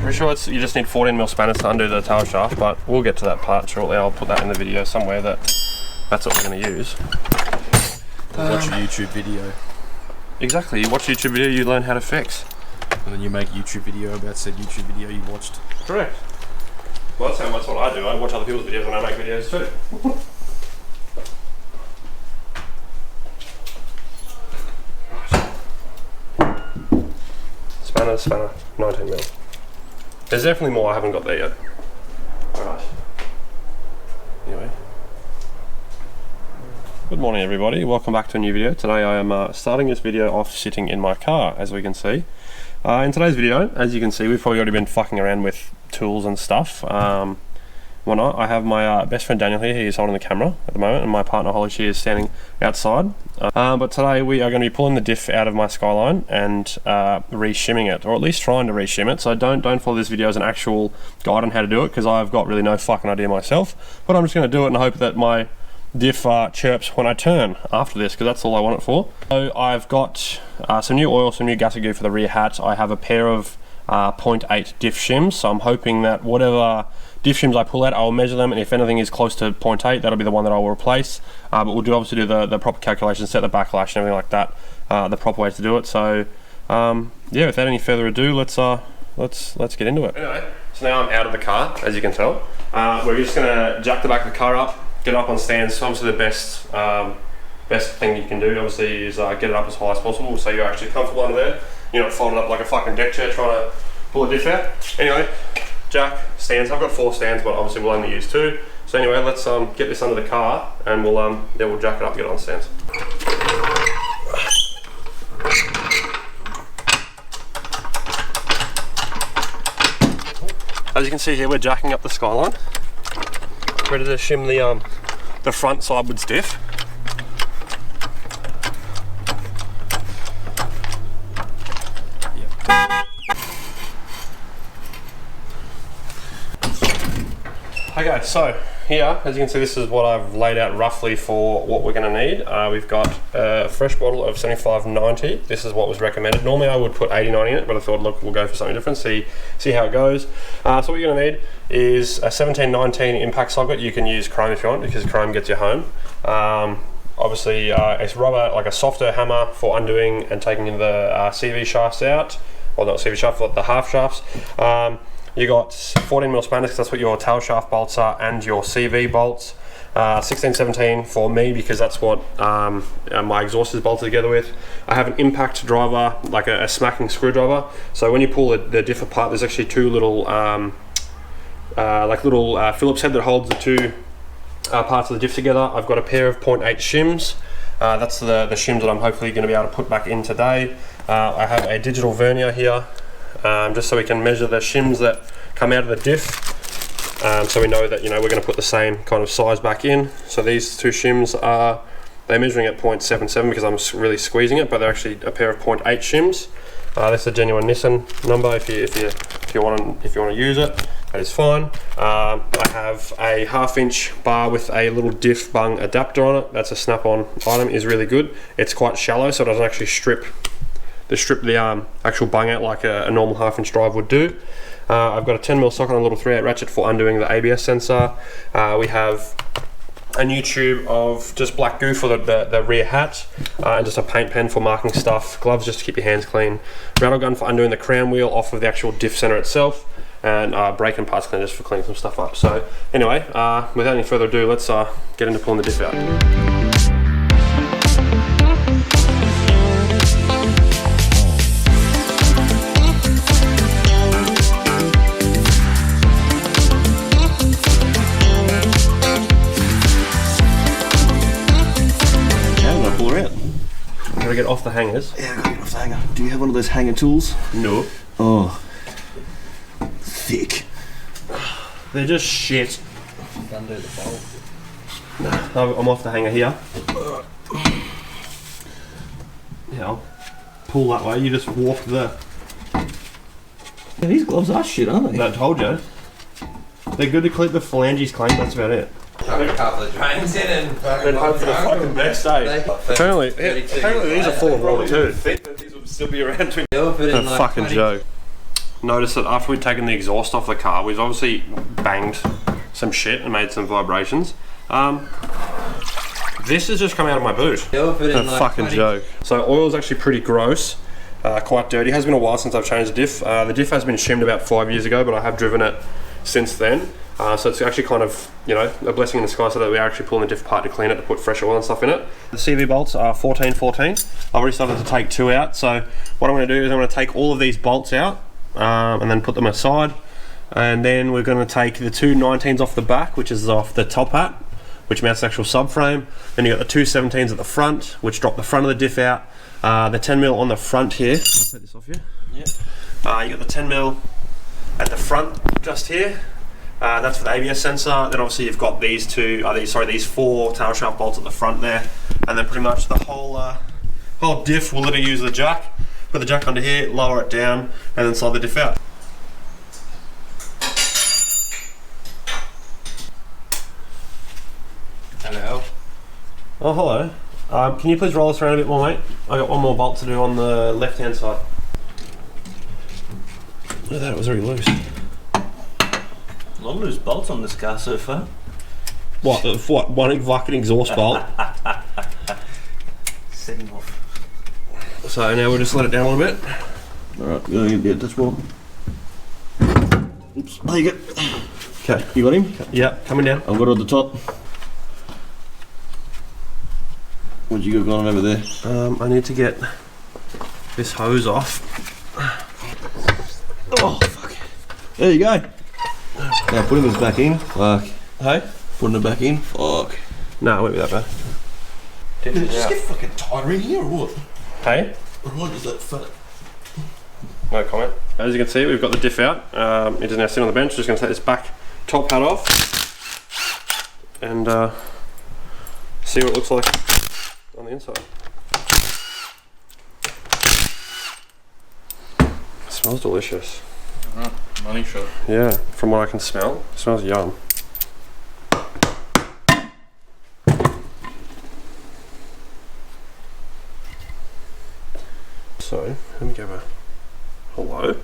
Pretty sure you just need 14mm spanners to undo the tail shaft, but we'll get to that part shortly. I'll put that in the video somewhere that's what we're going to use. Watch a YouTube video. Exactly, you watch a YouTube video, you learn how to fix. And then you make a YouTube video about said YouTube video you watched. Correct. Well, that's what I do. I watch other people's videos when I make videos too. Spanner, 19mm. There's definitely more I haven't got there yet. Alright. Anyway. Good morning everybody, welcome back to a new video. Today I am starting this video off sitting in my car, as we can see. In today's video, as you can see, we've probably already been fucking around with tools and stuff. Whatnot. I have my best friend Daniel here, he is holding the camera at the moment, and my partner Holly, she is standing outside. But today we are going to be pulling the diff out of my Skyline and re-shimming it, or at least trying to re-shim it. So don't follow this video as an actual guide on how to do it, because I've got really no fucking idea myself. But I'm just going to do it and hope that my diff chirps when I turn after this, because that's all I want it for. So I've got some new oil, some new gasket goo for the rear hat. I have a pair of 0.8 diff shims, so I'm hoping that whatever diff shims I pull out, I'll measure them, and if anything is close to 0.8, that'll be the one that I'll replace. But we'll obviously do the proper calculations, set the backlash and everything like that, the proper way to do it. So yeah, without any further ado, let's get into it. Anyway, so now I'm out of the car, as you can tell. We're just gonna jack the back of the car up, get it up on stands. Obviously the best thing you can do obviously is get it up as high as possible, so you're actually comfortable under there. You're not folded up like a fucking deck chair trying to pull a diff out. Anyway, jack, stands. I've got 4 stands, but obviously we'll only use 2. So anyway, let's get this under the car, and we'll jack it up and get it on stands. As you can see here, we're jacking up the Skyline, ready to shim the front sidewards diff. Okay, so here, as you can see, this is what I've laid out roughly for what we're going to need. We've got a fresh bottle of 75/90. This is what was recommended. Normally I would put 80/90 in it, but I thought, look, we'll go for something different, see how it goes. So what you're going to need is a 1719 impact socket. You can use chrome if you want, because chrome gets you home. Obviously, it's rubber, like a softer hammer for undoing and taking the CV shafts out. Well, not CV shaft, but the half shafts. You got 14mm spanners, because that's what your tail shaft bolts are, and your CV bolts. 1617 for me, because that's what my exhaust is bolted together with. I have an impact driver, like a smacking screwdriver. So when you pull the diff apart, there's actually 2 little Phillips head that holds the 2 parts of the diff together. I've got a pair of 0.8 shims. That's the shims that I'm hopefully going to be able to put back in today. I have a digital vernier here, just so we can measure the shims that come out of the diff, so we know that we're going to put the same kind of size back in. So these 2 shims they're measuring at 0.77 because I'm really squeezing it, but they're actually a pair of 0.8 shims. That's a genuine Nissan number. If you want to use it, that is fine. I have a 1/2 inch bar with a little diff bung adapter on it. That's a snap-on item, is really good. It's quite shallow, so it doesn't actually strip the actual bung out like a normal 1/2 inch drive would do. I've got a 10mm socket and a little 3/8 ratchet for undoing the ABS sensor. We have a new tube of just black goo for the rear hat, and just a paint pen for marking stuff, gloves just to keep your hands clean, rattle gun for undoing the crown wheel off of the actual diff center itself, and brake and parts cleaner just for cleaning some stuff up. So anyway, without any further ado, let's get into pulling the diff out. Gotta get off the hangers. Yeah, I gotta get off the hanger. Do you have one of those hanger tools? No. Oh. Thick. They're just shit. Undo the bolt. No, I'm off the hanger here. Yeah, I'll pull that way. You just walk the... Yeah, these gloves are shit, aren't they? I told you. They're good to keep the phalanges clean, that's about it. Chuck a couple of drains in and Then hope for the fucking best day. Apparently these are full of water too. These will still be around to A fucking joke. noticed that after we'd taken the exhaust off the car, we've obviously banged some shit and made some vibrations. This has just come out of my boot. A fucking joke. So oil's actually pretty gross, quite dirty. It has been a while since I've changed the diff. The diff has been shimmed about 5 years ago, but I have driven it since then. So it's actually kind of, you know, a blessing in disguise so that we are actually pulling the diff apart to clean it, to put fresh oil and stuff in it. The CV bolts are 1414. I've already started to take 2 out. So what I'm going to do is I'm going to take all of these bolts out and then put them aside. And then we're going to take the 2 19s off the back, which is off the top hat, which mounts the actual subframe. Then you got the 2 17s at the front, which drop the front of the diff out. The 10mm on the front here. I'll take this off here. Yeah. You got the 10mm at the front, just here. That's for the ABS sensor. Then obviously you've got these these 4 tail shaft bolts at the front there, and then pretty much the whole diff will literally use the jack. Put the jack under here, lower it down, and then slide the diff out. Hello. Oh, hello. Can you please roll us around a bit more, mate? I got one more bolt to do on the left-hand side. Look at that, it was already loose. A lot of loose bolts on this car so far. What? One fucking exhaust bolt. Setting off. So now we'll just let it down a little bit. Alright, we're gonna get this one. Oops, there you go. Okay. You got him? Yeah, coming down. I've got it at the top. What you got going on over there? I need to get this hose off. Oh, fuck. There you go. Now putting this back in. Fuck. Hey? Putting it back in. Fuck. No, it won't be that bad. Did it just get fucking tighter in here or what? Hey? What is that fat? No comment. As you can see, we've got the diff out. It is now sitting on the bench. Just going to take this back top hat off and see what it looks like on the inside. It smells delicious. Money shot. Yeah, from what I can smell, it smells yum. So, let me give a hello.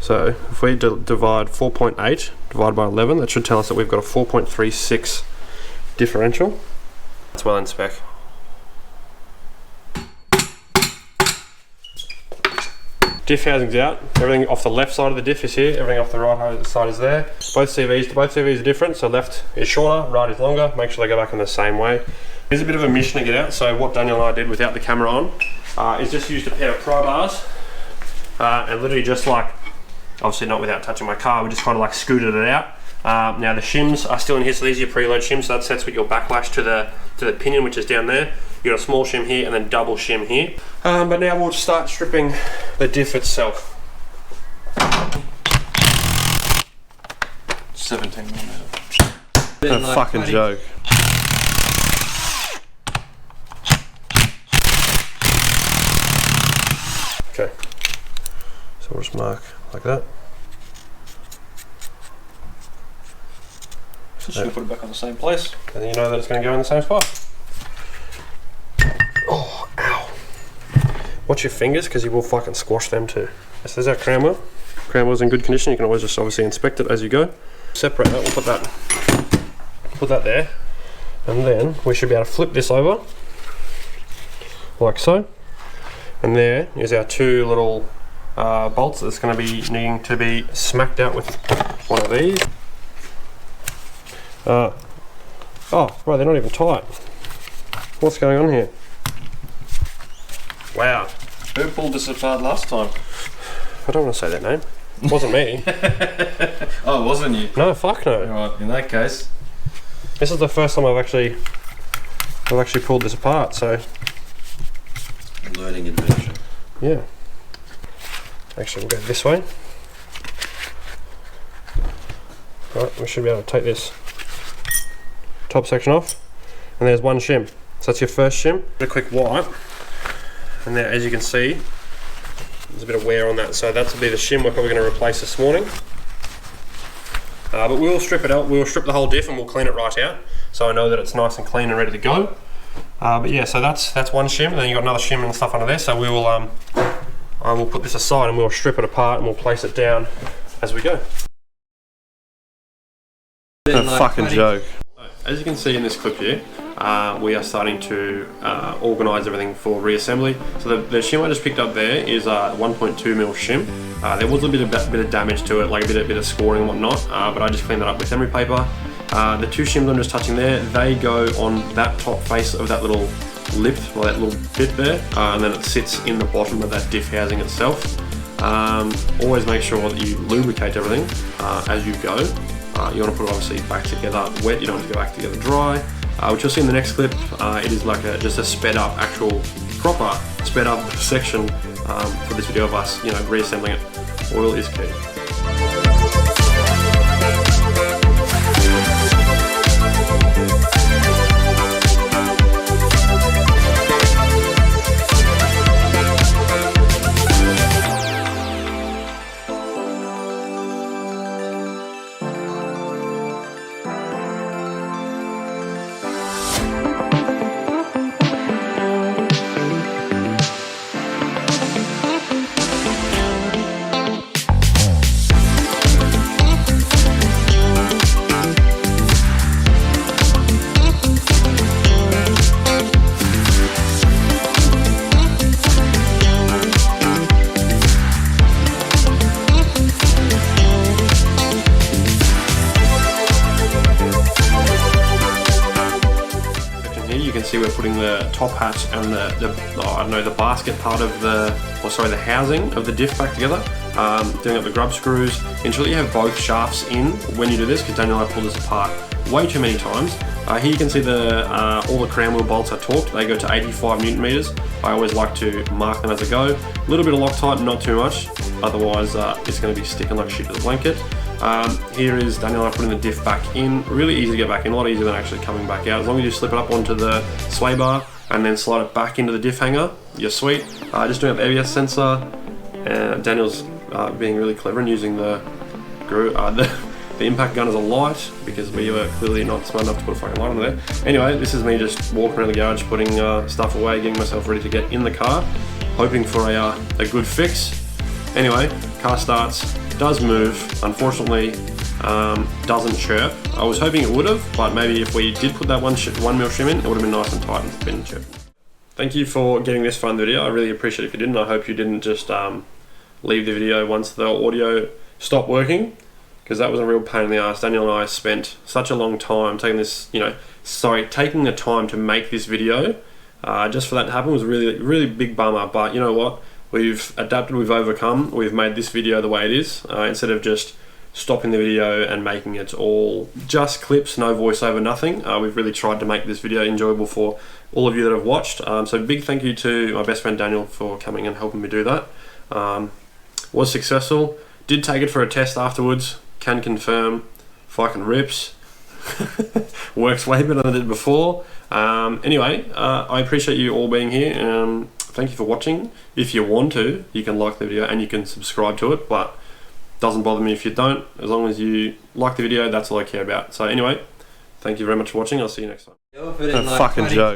So, if we divide 4.8 divided by 11, that should tell us that we've got a 4.36 differential. That's well in spec. Diff housing's out. Everything off the left side of the diff is here. Everything off the right side is there. Both CVs are different. So left is shorter, right is longer. Make sure they go back in the same way. There's a bit of a mission to get out. So what Daniel and I did without the camera on is just used a pair of pry bars and literally just like, obviously not without touching my car, we just kind of like scooted it out. Now the shims are still in here, so these are your preload shims. So that sets with your backlash to the pinion, which is down there. You got a small shim here and then double shim here. But now we'll start stripping the diff itself. 17mm. A fucking joke. Okay. So we'll just mark like that. Just gonna put it back on the same place. And then you know that it's going to go in the same spot. Oh, ow. Watch your fingers because you will fucking squash them too. So there's our crown wheel. Crown wheel's in good condition. You can always just obviously inspect it as you go. Separate that, we'll put that there. And then we should be able to flip this over. Like so. And there is our 2 little bolts that's going to be needing to be smacked out with one of these. Oh, right, they're not even tight. What's going on here? Wow. Who pulled this apart last time? I don't want to say that name. It wasn't me. Oh, it wasn't you? No, fuck no. Alright, in that case. This is the first time I've actually pulled this apart, so Learning adventure. yeah. Actually, we'll go this way. Right, we should be able to take this top section off, and there's one shim. So that's your first shim. A quick wipe, and there, as you can see, there's a bit of wear on that. So that's will be the shim we're probably going to replace this morning. But we'll strip it out. We'll strip the whole diff and we'll clean it right out, so I know that it's nice and clean and ready to go. But yeah, so that's one shim, and then you got another shim and stuff under there. So we will. we'll put this aside and we'll strip it apart and we'll place it down as we go. A fucking joke. As you can see in this clip here, we are starting to organise everything for reassembly. So the shim I just picked up there is a 1.2mm shim. There was a bit of damage to it, like a bit of scoring and whatnot, but I just cleaned that up with emery paper. The two shims I'm just touching there, they go on that top face of that little lip, or that little bit there, and then it sits in the bottom of that diff housing itself. Always make sure that you lubricate everything as you go. You want to put it obviously back together wet, you don't want to go back together dry, which you'll see in the next clip. It is like just a sped up, actual proper sped up section for this video of us, reassembling it. Oil is key. See, we're putting the top hat and the basket part of the housing of the diff back together. Doing up the grub screws. Ensure that you have both shafts in when you do this, because Daniel and I pulled this apart way too many times. Here you can see all the crown wheel bolts are torqued. They go to 85 Newton meters. I always like to mark them as I go. A little bit of Loctite, not too much, otherwise it's going to be sticking like shit to the blanket. Here is Daniel and I putting the diff back in. Really easy to get back in, a lot easier than actually coming back out. As long as you slip it up onto the sway bar and then slide it back into the diff hanger, you're sweet. Just doing up the ABS sensor. Daniel's being really clever and using the impact gun as a light, because we were clearly not smart enough to put a fucking light on there. Anyway, this is me just walking around the garage, putting stuff away, getting myself ready to get in the car, hoping for a good fix. Anyway, car starts, does move, unfortunately doesn't chirp. I was hoping it would have, but maybe if we did put that 1mm shim in, it would have been nice and tight and been chirping. Thank you for getting this far in the video. I really appreciate it if you didn't. I hope you didn't just leave the video once the audio stopped working, because that was a real pain in the ass. Daniel and I spent such a long time taking the time to make this video. Just for that to happen was a really big bummer, but you know what? We've adapted, we've overcome, we've made this video the way it is, instead of just stopping the video and making it all just clips, no voiceover, nothing. We've really tried to make this video enjoyable for all of you that have watched. So big thank you to my best friend Daniel for coming and helping me do that. Was successful, did take it for a test afterwards, can confirm, fucking rips. Works way better than it did before. Anyway, I appreciate you all being here. Thank you for watching. If you want to, you can like the video and you can subscribe to it, but doesn't bother me if you don't. As long as you like the video, that's all I care about. So anyway, thank you very much for watching. I'll see you next time. A fucking joke.